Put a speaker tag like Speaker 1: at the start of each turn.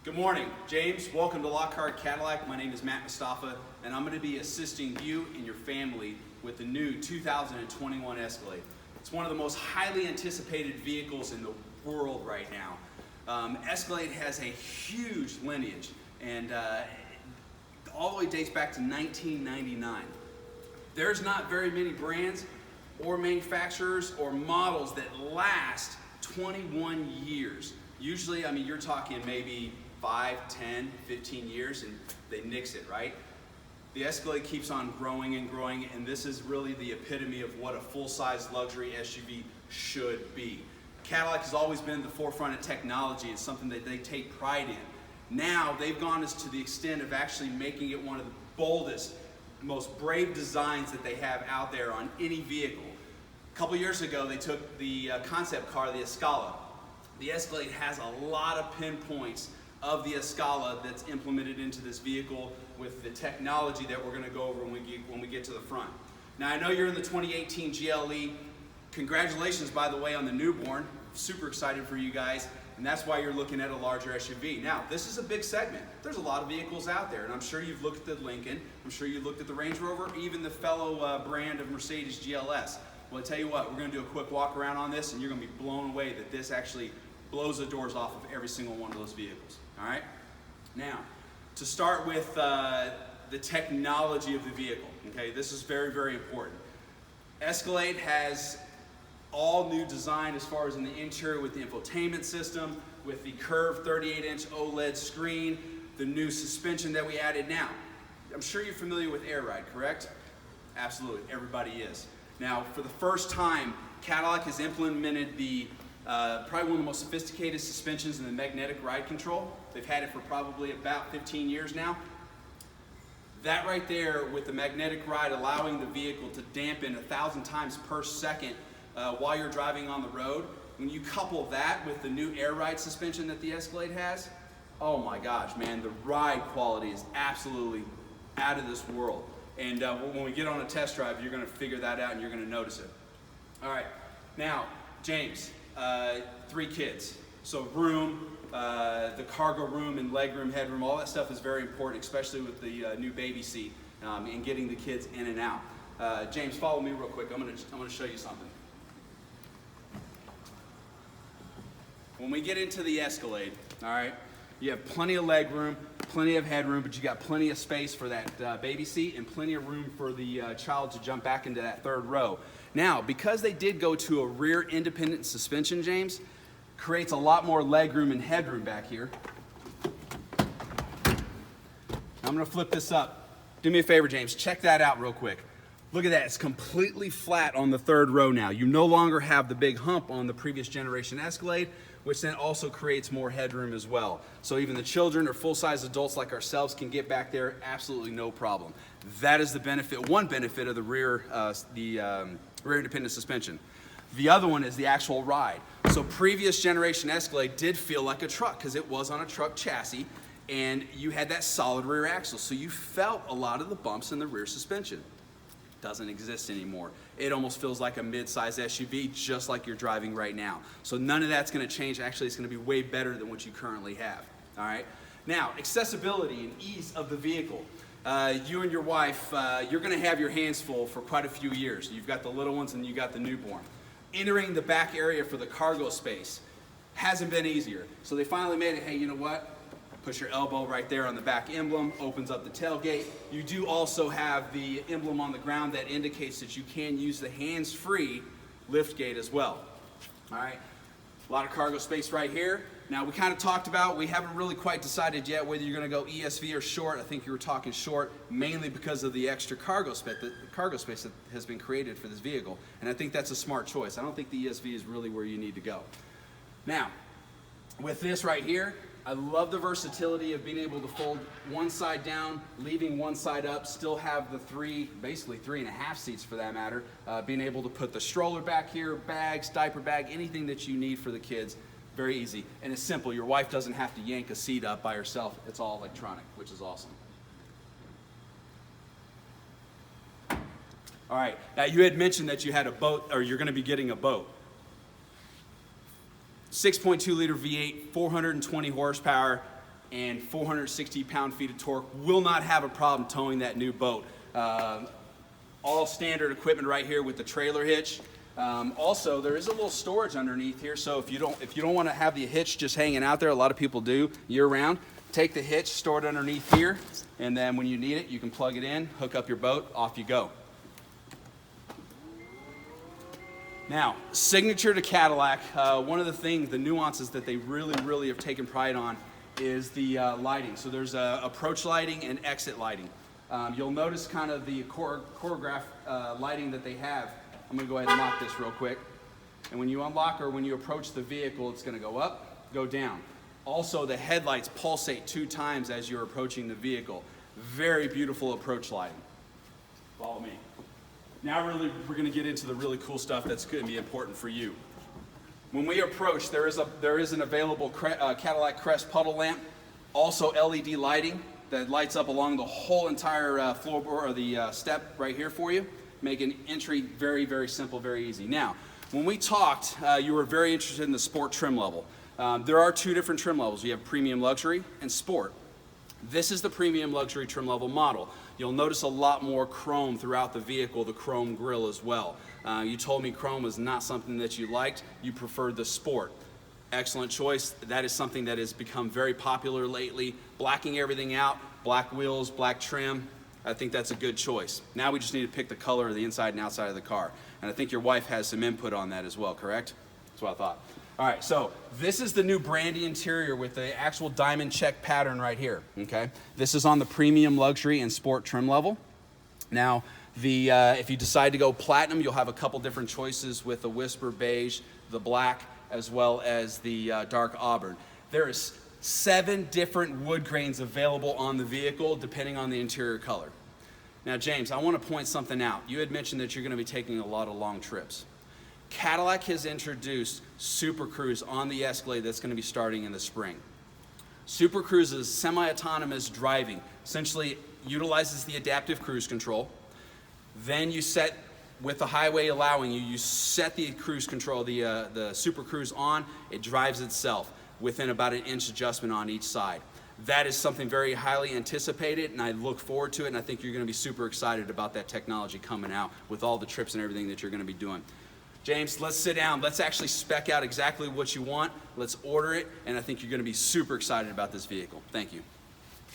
Speaker 1: Good morning, James. Welcome to Lockhart Cadillac. My name is Mustafa, and I'm going to be assisting you and your family with the new 2021 Escalade. It's one of the most highly anticipated vehicles in the world right now. Escalade has a huge lineage, and all the way dates back to 1999. There's not very many brands or manufacturers or models that last 21 years. Usually, I mean, you're talking maybe 5, 10, 15 years and they nix it, right? The Escalade keeps on growing and growing, and this is really the epitome of what a full-size luxury SUV should be. Cadillac has always been at the forefront of technology. It's something that they take pride in. Now, they've gone to the extent of actually making it one of the boldest, most brave designs that they have out there on any vehicle. A couple years ago, they took the concept car, the Escala. The Escalade has a lot of pinpoints of the Escala that's implemented into this vehicle with the technology that we're going to go over when we get to the front. Now, I know you're in the 2018 GLE. Congratulations, by the way, on the newborn. Super excited for you guys, and that's why you're looking at a larger SUV. Now, this is a big segment. There's a lot of vehicles out there, and I'm sure you've looked at the Lincoln. I'm sure you looked at the Range Rover, even the fellow brand of Mercedes GLS. Well, I tell you what, we're going to do a quick walk around on this, and you're going to be blown away that this actually blows the doors off of every single one of those vehicles. All right? Now, to start with the technology of the vehicle, okay? This is very, very important. Escalade has all new design as far as in the interior with the infotainment system, with the curved 38-inch OLED screen, the new suspension that we added. Now, I'm sure you're familiar with Air Ride, correct? Absolutely, everybody is. Now, for the first time, Cadillac has implemented the probably one of the most sophisticated suspensions in the magnetic ride control. They've had it for probably about 15 years now. That right there with the magnetic ride allowing the vehicle to dampen 1,000 times per second while you're driving on the road. When you couple that with the new Air Ride suspension that the Escalade has, oh my gosh, man, the ride quality is absolutely out of this world. And when we get on a test drive, you're going to figure that out and you're going to notice it. All right, now, James, 3 kids. So room, the cargo room and leg room, headroom, all that stuff is very important, especially with the new baby seat and getting the kids in and out. James, follow me real quick. I'm gonna show you something. When we get into the Escalade, all right, you have plenty of leg room, plenty of headroom, but you got plenty of space for that baby seat and plenty of room for the child to jump back into that third row. Now, because they did go to a rear independent suspension, James, creates a lot more leg room and headroom back here. I'm gonna flip this up. Do me a favor, James, check that out real quick. Look at that, it's completely flat on the third row now. You no longer have the big hump on the previous generation Escalade, which then also creates more headroom as well. So even the children or full-size adults like ourselves can get back there absolutely no problem. That is the benefit, one benefit of the rear independent suspension. The other one is the actual ride. So previous generation Escalade did feel like a truck because it was on a truck chassis and you had that solid rear axle. So you felt a lot of the bumps in the rear suspension. Doesn't exist anymore. It almost feels like a mid-size SUV, just like you're driving right now. So none of that's going to change. Actually, it's going to be way better than what you currently have. All right. Now, accessibility and ease of the vehicle. You and your wife, you're going to have your hands full for quite a few years. You've got the little ones and you got the newborn. Entering the back area for the cargo space hasn't been easier. So they finally made it. Hey, you know what? Push your elbow right there on the back emblem, opens up the tailgate. You do also have the emblem on the ground that indicates that you can use the hands-free lift gate as well. All right, a lot of cargo space right here. Now we kind of talked about, we haven't really quite decided yet whether you're gonna go ESV or short. I think you were talking short mainly because of the extra cargo space that has been created for this vehicle. And I think that's a smart choice. I don't think the ESV is really where you need to go. Now, with this right here, I love the versatility of being able to fold one side down, leaving one side up, still have the basically 3.5 seats for that matter, being able to put the stroller back here, bags, diaper bag, anything that you need for the kids, very easy. And it's simple, your wife doesn't have to yank a seat up by herself, it's all electronic, which is awesome. All right, now you had mentioned that you had a boat, or you're gonna be getting a boat. 6.2 liter V8, 420 horsepower, and 460 pound-feet of torque. Will not have a problem towing that new boat. All standard equipment right here with the trailer hitch. Also, there is a little storage underneath here, so if you don't want to have the hitch just hanging out there, a lot of people do year-round, take the hitch, store it underneath here, and then when you need it, you can plug it in, hook up your boat, off you go. Now, signature to Cadillac, one of the things, the nuances that they really have taken pride on is the lighting. So there's approach lighting and exit lighting. You'll notice kind of the choreographed lighting that they have. I'm gonna go ahead and lock this real quick. And when you unlock or when you approach the vehicle, it's gonna go up, go down. Also, the headlights pulsate 2 times as you're approaching the vehicle. Very beautiful approach lighting. Follow me. Now we're gonna get into the really cool stuff that's gonna be important for you. When we approach, there is an available Cadillac Crest puddle lamp, also LED lighting that lights up along the whole entire floorboard or the step right here for you, making entry very simple, very easy. Now, when we talked, you were very interested in the sport trim level. There are 2 different trim levels. You have premium luxury and sport. This is the premium luxury trim level model. You'll notice a lot more chrome throughout the vehicle, the chrome grille as well. You told me chrome was not something that you liked. You preferred the sport. Excellent choice. That is something that has become very popular lately. Blacking everything out, black wheels, black trim. I think that's a good choice. Now we just need to pick the color of the inside and outside of the car. And I think your wife has some input on that as well, correct? That's what I thought. All right, so this is the new brandy interior with the actual diamond check pattern right here, okay? This is on the premium luxury and sport trim level. Now, if you decide to go platinum, you'll have a couple different choices with the whisper beige, the black, as well as the dark auburn. There is 7 different wood grains available on the vehicle depending on the interior color. Now, James, I want to point something out. You had mentioned that you're going to be taking a lot of long trips. Cadillac has introduced Super Cruise on the Escalade that's going to be starting in the spring. Super Cruise is semi-autonomous driving, essentially utilizes the adaptive cruise control. Then you set, with the highway allowing you, you set the cruise control, the Super Cruise on, it drives itself within about an inch adjustment on each side. That is something very highly anticipated, and I look forward to it, and I think you're going to be super excited about that technology coming out with all the trips and everything that you're going to be doing. James, let's sit down. Let's actually spec out exactly what you want. Let's order it, and I think you're going to be super excited about this vehicle. Thank you.